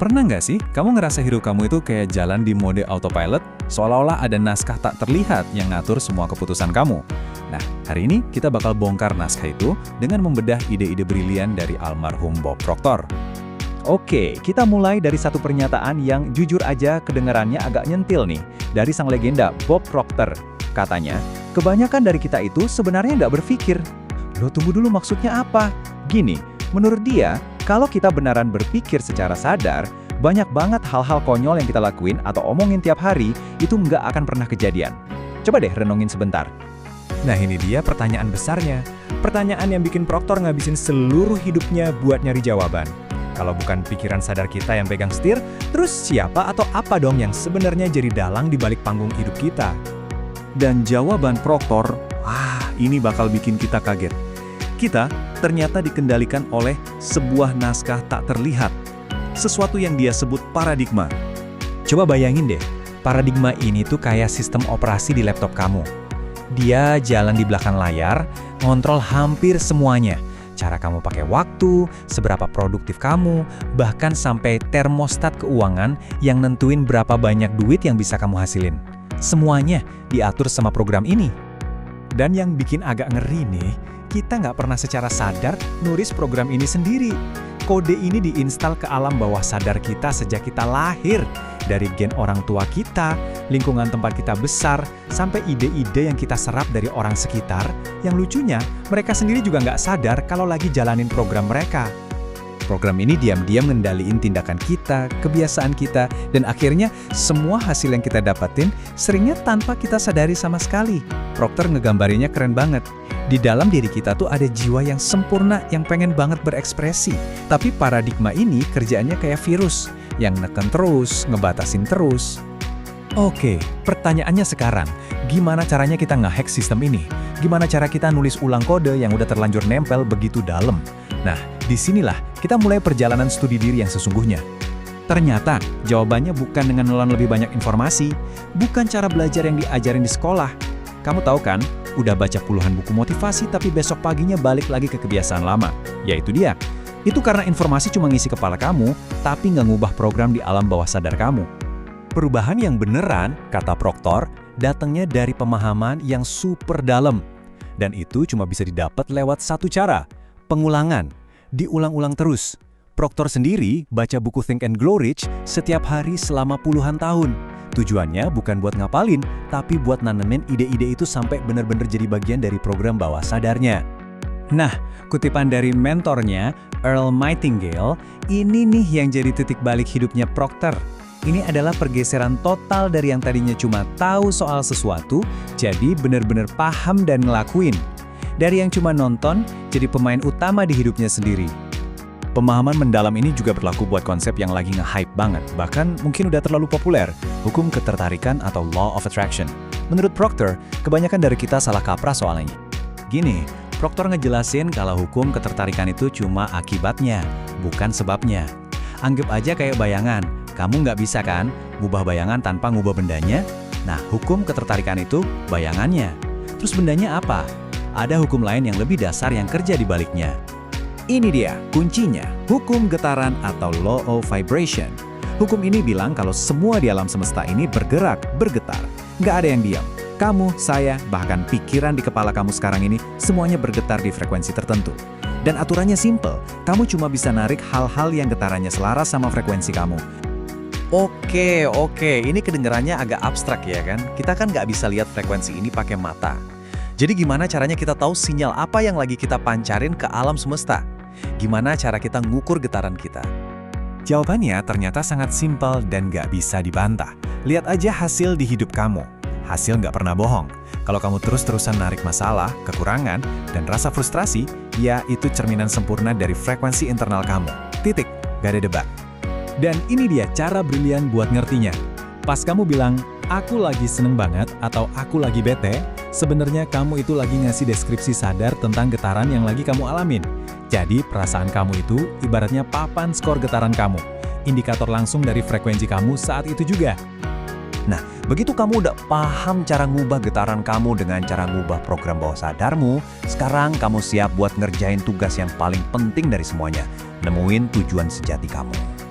Pernah nggak sih kamu ngerasa hidup kamu itu kayak jalan di mode autopilot, seolah-olah ada naskah tak terlihat yang ngatur semua keputusan kamu? Nah, hari ini kita bakal bongkar naskah itu dengan membedah ide-ide brilian dari almarhum Bob Proctor. Oke, kita mulai dari satu pernyataan yang jujur aja kedengarannya agak nyentil nih, dari sang legenda Bob Proctor. Katanya, kebanyakan dari kita itu sebenarnya nggak berpikir. Loh, tunggu dulu, maksudnya apa? Gini, menurut dia, kalau kita beneran berpikir secara sadar, banyak banget hal-hal konyol yang kita lakuin atau omongin tiap hari itu nggak akan pernah kejadian. Coba deh renungin sebentar. Nah, ini dia pertanyaan besarnya. Pertanyaan yang bikin Proctor ngabisin seluruh hidupnya buat nyari jawaban. Kalau bukan pikiran sadar kita yang pegang setir, terus siapa atau apa dong yang sebenarnya jadi dalang di balik panggung hidup kita? Dan jawaban Proctor, ini bakal bikin kita kaget. Kita ternyata dikendalikan oleh sebuah naskah tak terlihat. Sesuatu yang dia sebut paradigma. Coba bayangin deh, paradigma ini tuh kayak sistem operasi di laptop kamu. Dia jalan di belakang layar, ngontrol hampir semuanya. Cara kamu pakai waktu, seberapa produktif kamu, bahkan sampai termostat keuangan yang nentuin berapa banyak duit yang bisa kamu hasilin. Semuanya diatur sama program ini. Dan yang bikin agak ngeri nih, kita nggak pernah secara sadar nulis program ini sendiri. Kode ini diinstal ke alam bawah sadar kita sejak kita lahir. Dari gen orang tua kita, lingkungan tempat kita besar, sampai ide-ide yang kita serap dari orang sekitar. Yang lucunya, mereka sendiri juga nggak sadar kalau lagi jalanin program mereka. Program ini diam-diam ngendaliin tindakan kita, kebiasaan kita, dan akhirnya semua hasil yang kita dapatin seringnya tanpa kita sadari sama sekali. Proctor ngegambarinya keren banget. Di dalam diri kita tuh ada jiwa yang sempurna yang pengen banget berekspresi. Tapi paradigma ini kerjaannya kayak virus, yang neken terus, ngebatasin terus. Oke, pertanyaannya sekarang, gimana caranya kita nge-hack sistem ini? Gimana cara kita nulis ulang kode yang udah terlanjur nempel begitu dalam? Nah, disinilah kita mulai perjalanan studi diri yang sesungguhnya. Ternyata, jawabannya bukan dengan nelan lebih banyak informasi, bukan cara belajar yang diajarin di sekolah. Kamu tahu kan, udah baca puluhan buku motivasi tapi besok paginya balik lagi ke kebiasaan lama. Yaitu dia. Itu karena informasi cuma ngisi kepala kamu, tapi nggak ngubah program di alam bawah sadar kamu. Perubahan yang beneran, kata Proctor, datangnya dari pemahaman yang super dalam. Dan itu cuma bisa didapat lewat satu cara, pengulangan. Diulang-ulang terus. Proctor sendiri baca buku Think and Grow Rich setiap hari selama puluhan tahun. Tujuannya bukan buat ngapalin, tapi buat nanemin ide-ide itu sampai benar-benar jadi bagian dari program bawah sadarnya. Nah, kutipan dari mentornya, Earl Nightingale, ini nih yang jadi titik balik hidupnya Proctor. Ini adalah pergeseran total dari yang tadinya cuma tahu soal sesuatu, jadi benar-benar paham dan ngelakuin. Dari yang cuma nonton, jadi pemain utama di hidupnya sendiri. Pemahaman mendalam ini juga berlaku buat konsep yang lagi nge-hype banget, bahkan mungkin udah terlalu populer, hukum ketertarikan atau Law of Attraction. Menurut Proctor, kebanyakan dari kita salah kaprah soalnya. Gini, Proctor ngejelasin kalau hukum ketertarikan itu cuma akibatnya, bukan sebabnya. Anggap aja kayak bayangan, kamu nggak bisa kan ngubah bayangan tanpa ngubah bendanya? Nah, hukum ketertarikan itu bayangannya. Terus bendanya apa? Ada hukum lain yang lebih dasar yang kerja di baliknya. Ini dia kuncinya, hukum getaran atau Law of Vibration. Hukum ini bilang kalau semua di alam semesta ini bergerak, bergetar. Nggak ada yang diam. Kamu, saya, bahkan pikiran di kepala kamu sekarang ini semuanya bergetar di frekuensi tertentu. Dan aturannya simple, kamu cuma bisa narik hal-hal yang getarannya selaras sama frekuensi kamu. Oke, ini kedengarannya agak abstrak ya kan? Kita kan nggak bisa lihat frekuensi ini pakai mata. Jadi gimana caranya kita tahu sinyal apa yang lagi kita pancarin ke alam semesta? Gimana cara kita ngukur getaran kita? Jawabannya ternyata sangat simpel dan nggak bisa dibantah. Lihat aja hasil di hidup kamu. Hasil nggak pernah bohong. Kalau kamu terus-terusan narik masalah, kekurangan, dan rasa frustrasi, ya itu cerminan sempurna dari frekuensi internal kamu. Titik, gak ada debat. Dan ini dia cara brilian buat ngertinya. Pas kamu bilang, aku lagi seneng banget atau aku lagi bete, sebenarnya kamu itu lagi ngasih deskripsi sadar tentang getaran yang lagi kamu alamin. Jadi perasaan kamu itu ibaratnya papan skor getaran kamu. Indikator langsung dari frekuensi kamu saat itu juga. Nah, begitu kamu udah paham cara ngubah getaran kamu dengan cara ngubah program bawah sadarmu, sekarang kamu siap buat ngerjain tugas yang paling penting dari semuanya, nemuin tujuan sejati kamu.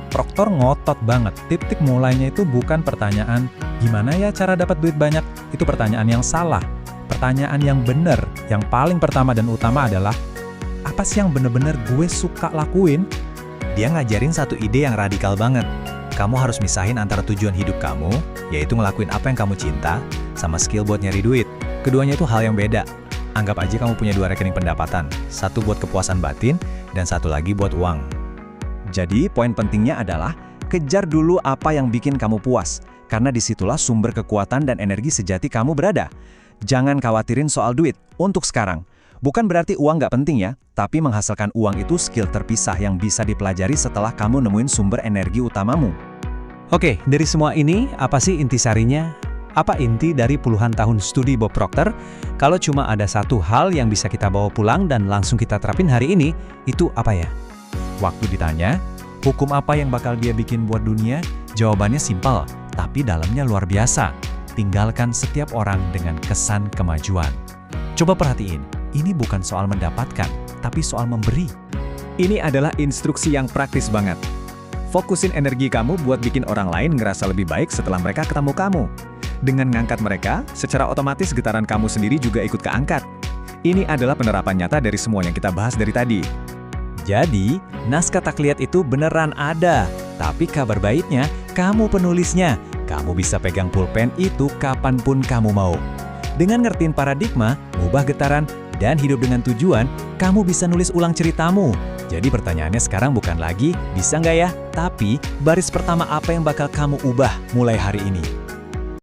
Proctor ngotot banget. Titik mulainya itu bukan pertanyaan, gimana ya cara dapat duit banyak? Itu pertanyaan yang salah. Pertanyaan yang benar, yang paling pertama dan utama adalah, apa sih yang bener-bener gue suka lakuin? Dia ngajarin satu ide yang radikal banget. Kamu harus misahin antara tujuan hidup kamu, yaitu ngelakuin apa yang kamu cinta, sama skill buat nyari duit. Keduanya itu hal yang beda. Anggap aja kamu punya 2 rekening pendapatan, satu buat kepuasan batin, dan satu lagi buat uang. Jadi, poin pentingnya adalah kejar dulu apa yang bikin kamu puas, karena disitulah sumber kekuatan dan energi sejati kamu berada. Jangan khawatirin soal duit untuk sekarang. Bukan berarti uang nggak penting ya, tapi menghasilkan uang itu skill terpisah yang bisa dipelajari setelah kamu nemuin sumber energi utamamu. Oke, dari semua ini, apa sih intisarinya? Apa inti dari puluhan tahun studi Bob Proctor? Kalau cuma ada satu hal yang bisa kita bawa pulang dan langsung kita terapin hari ini, itu apa ya? Waktu ditanya, hukum apa yang bakal dia bikin buat dunia? Jawabannya simpel, tapi dalamnya luar biasa. Tinggalkan setiap orang dengan kesan kemajuan. Coba perhatiin, ini bukan soal mendapatkan, tapi soal memberi. Ini adalah instruksi yang praktis banget. Fokusin energi kamu buat bikin orang lain ngerasa lebih baik setelah mereka ketemu kamu. Dengan ngangkat mereka, secara otomatis getaran kamu sendiri juga ikut keangkat. Ini adalah penerapan nyata dari semua yang kita bahas dari tadi. Jadi, naskah takliat itu beneran ada. Tapi kabar baiknya, kamu penulisnya. Kamu bisa pegang pulpen itu kapanpun kamu mau. Dengan ngertiin paradigma, mengubah getaran, dan hidup dengan tujuan, kamu bisa nulis ulang ceritamu. Jadi pertanyaannya sekarang bukan lagi, bisa nggak ya? Tapi, baris pertama apa yang bakal kamu ubah mulai hari ini?